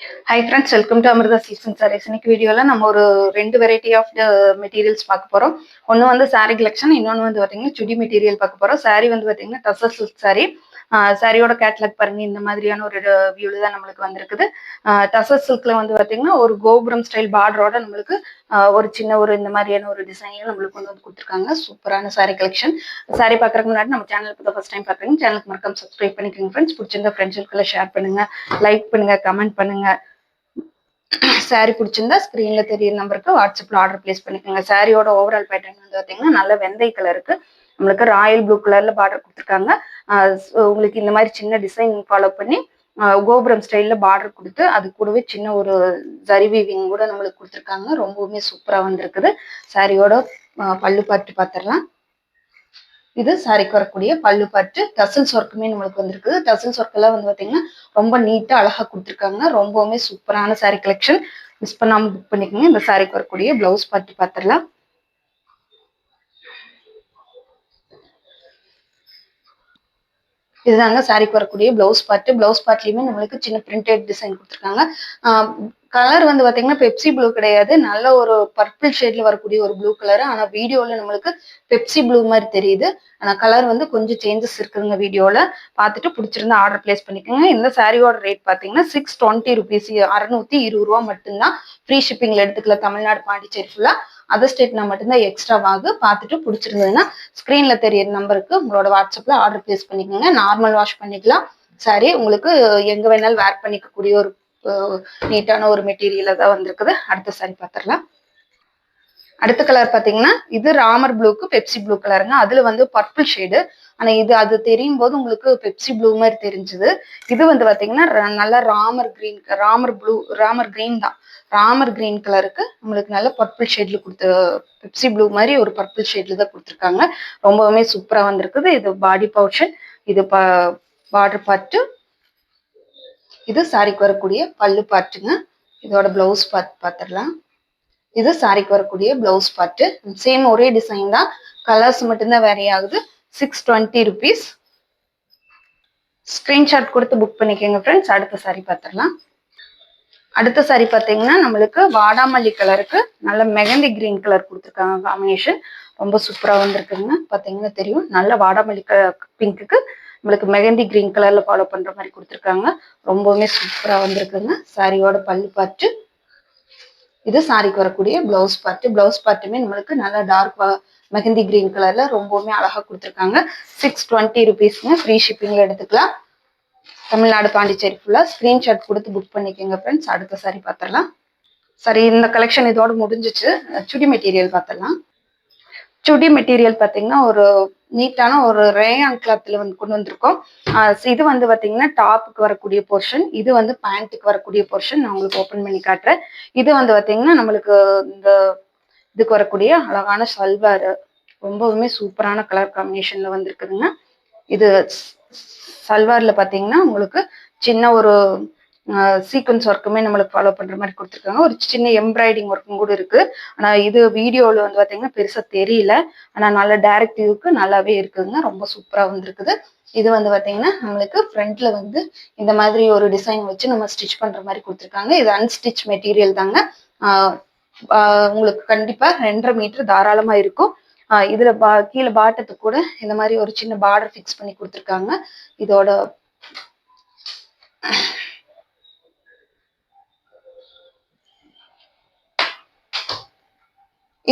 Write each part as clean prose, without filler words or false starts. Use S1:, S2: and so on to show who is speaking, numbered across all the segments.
S1: Hi friends, welcome to Amrita Silks and Sarees. இன்னைக்கு வீடியோல நம்ம ஒரு ரெண்டு வெரைட்டி ஆஃப் மெட்டீரியல்ஸ் பார்க்க போறோம். ஒன்னு வந்து saree collection, இன்னொன்னு வந்து பாத்தீங்கன்னா சுடி மெட்டீரியல் பார்க்க போறோம். saree வந்து பாத்தீங்கன்னா டசர் சில்க் saree. சாரியோட கேட்லாக் பாருங்க, இந்த மாதிரியான ஒரு வியூல தான் நம்மளுக்கு வந்திருக்குது. டசர் சில்க்ல வந்து பாத்தீங்கன்னா ஒரு கோபுரம் ஸ்டைல் பார்டரோட நம்மளுக்கு ஒரு சின்ன ஒரு இந்த மாதிரியான ஒரு டிசைன்ல நம்மளுக்கு வந்து கொடுத்துருக்காங்க. சூப்பரான saree கலெக்ஷன். saree பார்க்கறதுக்கு முன்னாடி நம்ம சேனலுக்கு ஃபர்ஸ்ட் டைம் பாக்குறீங்க, சேனலுக்கு மறக்காம சப்ஸ்கிரைப் பண்ணிக்கோங்க ஃப்ரெண்ட்ஸ். பிடிச்சிருந்தா ஃப்ரெண்ட்ஸுக்குள்ள ஷேர் பண்ணுங்க, லைக் பண்ணுங்க, கமெண்ட் பண்ணுங்க. சாரி பிடிச்சிருந்தா ஸ்கிரீன்ல தெரியுற நம்பருக்கு வாட்ஸ்அப்ல ஆர்டர் பிளேஸ் பண்ணிக்கோங்க. சாரியோட ஓவரால் பேட்டர்ன் வந்து பாத்தீங்கன்னா நல்ல வெந்தய கலருக்கு நம்மளுக்கு ராயல் ப்ளூ கலர்ல பார்டர் கொடுத்துருக்காங்க. உங்களுக்கு இந்த மாதிரி சின்ன டிசைன் ஃபாலோ பண்ணி கோபுரம் ஸ்டைல்ல பார்டர் கொடுத்து அது கூடவே சின்ன ஒரு ஜரி வீவிங் கூட நம்மளுக்கு கொடுத்துருக்காங்க. ரொம்பவுமே சூப்பரா வந்திருக்குது. சாரியோட பல்லு பார்த்து பார்த்துடலாம். இது சாரிக்கு வரக்கூடிய பல்லு பாட்டு. டசல்ஸ் ஒர்க்குமே நம்மளுக்கு வந்திருக்கு. டசல்ஸ் ஒர்க் எல்லாம் வந்து பாத்தீங்கன்னா ரொம்ப நீட்டா அழகா கொடுத்துருக்காங்க. ரொம்பவுமே சூப்பரான சாரி கலெக்ஷன். மிஸ் பண்ணாம புக் பண்ணிக்கோங்க. இந்த சாரிக்கு வரக்கூடிய பிளவுஸ் பார்த்து பார்த்துடலாம். இதுதாங்க சாரிக்கு வரக்கூடிய பிளவுஸ் பார்ட். பிளவுஸ் பார்ட்லயுமே நம்மளுக்கு சின்ன பிரிண்டட் டிசைன் கொடுத்துருக்காங்க. கலர் வந்து பாத்தீங்கன்னா பெப்சி ப்ளூ கிடையாது, நல்ல ஒரு பர்பிள் ஷேட்ல வரக்கூடிய ஒரு ப்ளூ கலர். ஆனா வீடியோல நம்மளுக்கு பெப்சி ப்ளூ மாதிரி தெரியுது. ஆனா கலர் வந்து கொஞ்சம் சேஞ்சஸ் இருக்குதுங்க. வீடியோல பார்த்துட்டு பிடிச்சிருந்தா ஆர்டர் பிளேஸ் பண்ணிக்கோங்க. இந்த சாரியோட ரேட் பாத்தீங்கன்னா 620 rupees, 620 மட்டும்தான். ஃப்ரீ ஷிப்பிங்ல எடுத்துக்கல. தமிழ்நாடு பாண்டிச்சேரி ஃபுல்லா. அதர் ஸ்டேட்னா மட்டும்தான் எக்ஸ்ட்ரா ஆகும். பார்த்துட்டு பிடிச்சிருந்ததுன்னா ஸ்கிரீன்ல தெரியுற நம்பருக்கு உங்களோட வாட்ஸ்அப்ல ஆர்டர் பிளேஸ் பண்ணிக்கோங்க. நார்மல் வாஷ் பண்ணிக்கலாம். சாரி உங்களுக்கு எங்க வேணாலும் வேர் பண்ணிக்கக்கூடிய ஒரு நீட்டான ஒரு மெட்டீரியல தான் வந்திருக்குது. அடுத்த சாரி பார்த்துடலாம். அடுத்த கலர் பாத்தீங்கன்னா இது ராமர் ப்ளூக்கு பெப்சி ப்ளூ கலருங்க. அதுல வந்து பர்பிள் ஷேடு. ஆனா இது அது தெரியும் போது உங்களுக்கு பெப்சி ப்ளூ மாதிரி தெரிஞ்சுது. இது வந்து பாத்தீங்கன்னா நல்ல ராமர் கிரீன், ராமர் கிரீன் தான். ராமர் கிரீன் கலருக்கு நம்மளுக்கு நல்ல பர்பிள் ஷேட்ல கொடுத்து பெப்சி ப்ளூ மாதிரி ஒரு பர்பிள் ஷேட்ல தான் கொடுத்துருக்காங்க. ரொம்பவுமே சூப்பரா வந்திருக்குது. இது பாடி பவுஷன், இது பார்டர் பார்ட்டு, இது சாரிக்கு வரக்கூடிய பல்லு பார்ட்டுங்க. இதோட பிளவுஸ் பார்த்துடலாம். இது சாரிக்கு வரக்கூடிய பிளவுஸ் பார்ட். சேம் ஒரே டிசைன் தான், கலர்ஸ் மட்டும்தான் வேரி ஆகுது. 620 rupees. ஸ்கிரீன்ஷாட் கொடுத்து புக் பண்ணிக்கோங்க ஃப்ரெண்ட்ஸ். அடுத்த சாரி பார்த்துடலாம். அடுத்த சாரி பார்த்தீங்கன்னா நம்மளுக்கு வாடாமல்லி கலருக்கு நல்ல மெகந்தி கிரீன் கலர் கொடுத்துருக்காங்க. காம்பினேஷன் ரொம்ப சூப்பரா வந்திருக்குங்க. பார்த்தீங்கன்னா தெரியும், நல்ல வாடாமல்லி பிங்க்குக்கு நம்மளுக்கு மெகந்தி கிரீன் கலர்ல ஃபாலோ பண்ற மாதிரி கொடுத்துருக்காங்க. ரொம்பவுமே சூப்பரா வந்திருக்குங்க. சாரியோட பல்லு பார்த்து, இது சாரிக்கு வரக்கூடிய பிளவுஸ் பார்ட். பிளவுஸ் பார்ட்டுமே நம்மளுக்கு நல்ல டார்க் மெஹந்தி கிரீன் கலர்ல ரொம்பவுமே அழகா கொடுத்துருக்காங்க. 620 rupeesங்க. ஃப்ரீ ஷிப்பிங்ல எடுத்துக்கலாம். தமிழ்நாடு பாண்டிச்சேரி ஃபுல்லா. ஸ்கிரீன்ஷாட் கொடுத்து புக் பண்ணிக்கோங்க ஃப்ரெண்ட்ஸ். அடுத்த சாரி பார்த்துடலாம். சரி, இந்த கலெக்ஷன் இதோட முடிஞ்சிச்சு. சுடி மெட்டீரியல் பார்த்துடலாம். சுடி மெட்டீரியல் பார்த்தீங்கன்னா ஒரு நீட்டான ஒரு ரேயான் கிளாத்ல வந்து கொண்டு வந்திருக்கோம். இது வந்து பார்த்தீங்கன்னா டாப்புக்கு வரக்கூடிய போர்ஷன், இது வந்து பேண்ட்டுக்கு வரக்கூடிய போர்ஷன். நான் உங்களுக்கு ஓப்பன் பண்ணி காட்டுறேன். இது வந்து பார்த்தீங்கன்னா நம்மளுக்கு இந்த இதுக்கு வரக்கூடிய அழகான சல்வார். ரொம்பவுமே சூப்பரான கலர் காம்பினேஷன்ல வந்திருக்குதுங்க. இது சல்வார்ல பார்த்தீங்கன்னா உங்களுக்கு சின்ன ஒரு சீக்வன்ஸ் ஒர்க்குமே நம்மளுக்கு ஃபாலோ பண்ற மாதிரி கொடுத்துருக்காங்க. ஒரு சின்ன எம்ப்ராய்டிங் ஒர்க்கும் கூட இருக்கு. ஆனா இது வீடியோவில் வந்து பார்த்தீங்கன்னா பெருசா தெரியல. ஆனா நல்ல டைரக்ட் வியூக்கு நல்லாவே இருக்குதுங்க. ரொம்ப சூப்பரா வந்திருக்குது. இது வந்து பார்த்தீங்கன்னா நம்மளுக்கு ஃப்ரண்ட்ல வந்து இந்த மாதிரி ஒரு டிசைன் வச்சு நம்ம ஸ்டிச் பண்ற மாதிரி கொடுத்துருக்காங்க. இது அன்ஸ்டிச் மெட்டீரியல் தாங்க. உங்களுக்கு கண்டிப்பா 2.5 மீட்டர் தாராளமா இருக்கும். இதுல கீழே பாட்டத்துக்கு கூட இந்த மாதிரி ஒரு சின்ன பார்டர் ஃபிக்ஸ் பண்ணி கொடுத்துருக்காங்க. இதோட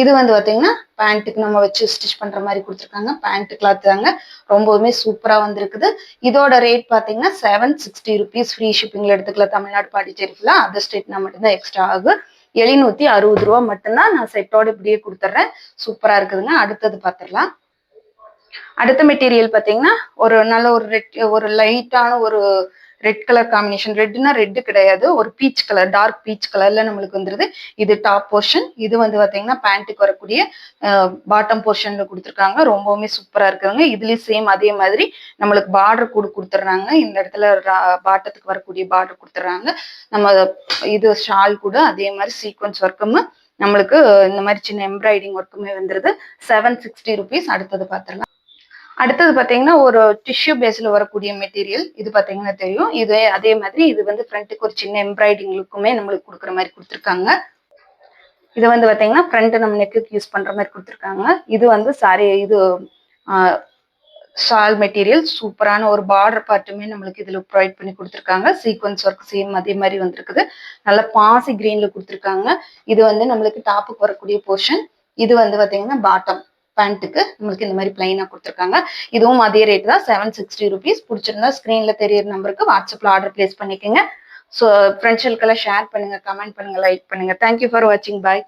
S1: இது வந்து பாத்தீங்கன்னா பேண்ட்டுக்கு நம்ம வச்சு ஸ்டிச் பண்ற மாதிரி கொடுத்துருக்காங்க. பேண்ட் கிளாத் தாங்க. ரொம்பவுமே சூப்பரா வந்திருக்குது. இதோட ரேட் பாத்தீங்கன்னா 760 rupees. ஃப்ரீ ஷிப்பிங்ல எடுத்துக்கலாம். தமிழ்நாடு பாண்டிச்சேரி ஃபுல்லா. அதர் ஸ்டேட்னா மட்டும்தான் எக்ஸ்ட்ரா ஆகும். 760 ரூபா மட்டும்தான். நான் செட்டோட இப்படியே கொடுத்துட்றேன். சூப்பரா இருக்குதுங்க. அடுத்தது பார்த்துடலாம். அடுத்த மெட்டீரியல் பார்த்தீங்கன்னா ஒரு நல்ல ஒரு லைட்டான ஒரு ரெட் கலர் காம்பினேஷன். ரெட்னா ரெட் கிடையாது, ஒரு பீச் கலர், டார்க் பீச் கலர்ல நம்மளுக்கு வந்துருது. இது டாப் போர்ஷன். இது வந்து பாத்தீங்கன்னா பேண்ட்டுக்கு வரக்கூடிய பாட்டம் போர்ஷன்ல கொடுத்துருக்காங்க. ரொம்பவுமே சூப்பரா இருக்குதுங்க. இதுலயும் சேம் அதே மாதிரி நம்மளுக்கு பார்டர் கூட கொடுத்துட்றாங்க. இந்த இடத்துல பாட்டத்துக்கு வரக்கூடிய பார்டர் கொடுத்துட்றாங்க. நம்ம இது ஷால் கூட அதே மாதிரி சீக்வன்ஸ் ஒர்க்கும் நம்மளுக்கு இந்த மாதிரி சின்ன எம்ப்ராய்டிங் ஒர்க்குமே வந்துருது. 760 rupees. அடுத்தது பார்த்துடலாம். அடுத்தது பாத்தீங்கன்னா ஒரு டிஷ்யூ பேஸ்ல வரக்கூடிய மெட்டீரியல். இது பாத்தீங்கன்னா தெரியும். இது அதே மாதிரி இது வந்து ஃப்ரண்ட்டுக்கு ஒரு சின்ன எம்ப்ராய்டிங் லுக்குமே நம்மளுக்கு கொடுக்குற மாதிரி கொடுத்துருக்காங்க. இது வந்து பாத்தீங்கன்னா ஃப்ரண்ட் நம்ம நெக்குக்கு யூஸ் பண்ற மாதிரி கொடுத்துருக்காங்க. இது வந்து சாரி இது ஷால் மெட்டீரியல் சூப்பரான ஒரு பார்டர் பார்ட்டுமே நம்மளுக்கு இதுல ப்ரொவைட் பண்ணி கொடுத்துருக்காங்க. சீக்வன்ஸ் ஒர்க் சேம் அதே மாதிரி வந்துருக்குது. நல்ல பாசி கிரீன்ல கொடுத்துருக்காங்க. இது வந்து நம்மளுக்கு டாப்புக்கு வரக்கூடிய போர்ஷன். இது வந்து பாத்தீங்கன்னா பாட்டம் பேண்ட்டுக்கு நம்மளுக்கு இந்த மாதிரி பிளைனா கொடுத்துருக்காங்க. இதுவும் அதே ரேட் தான், 760 rupees. பிடிச்சிருந்தா ஸ்கிரீன்ல தெரியற நம்பருக்கு வாட்ஸ்அப்ல ஆர்டர் பிளேஸ் பண்ணிக்கோங்க. ஸோ ஃப்ரெண்ட்ஸுக்கெல்லாம் ஷேர் பண்ணுங்க, கமெண்ட் பண்ணுங்க, லைக் பண்ணுங்க. தேங்க்யூ ஃபார் வாட்சிங். பாய்.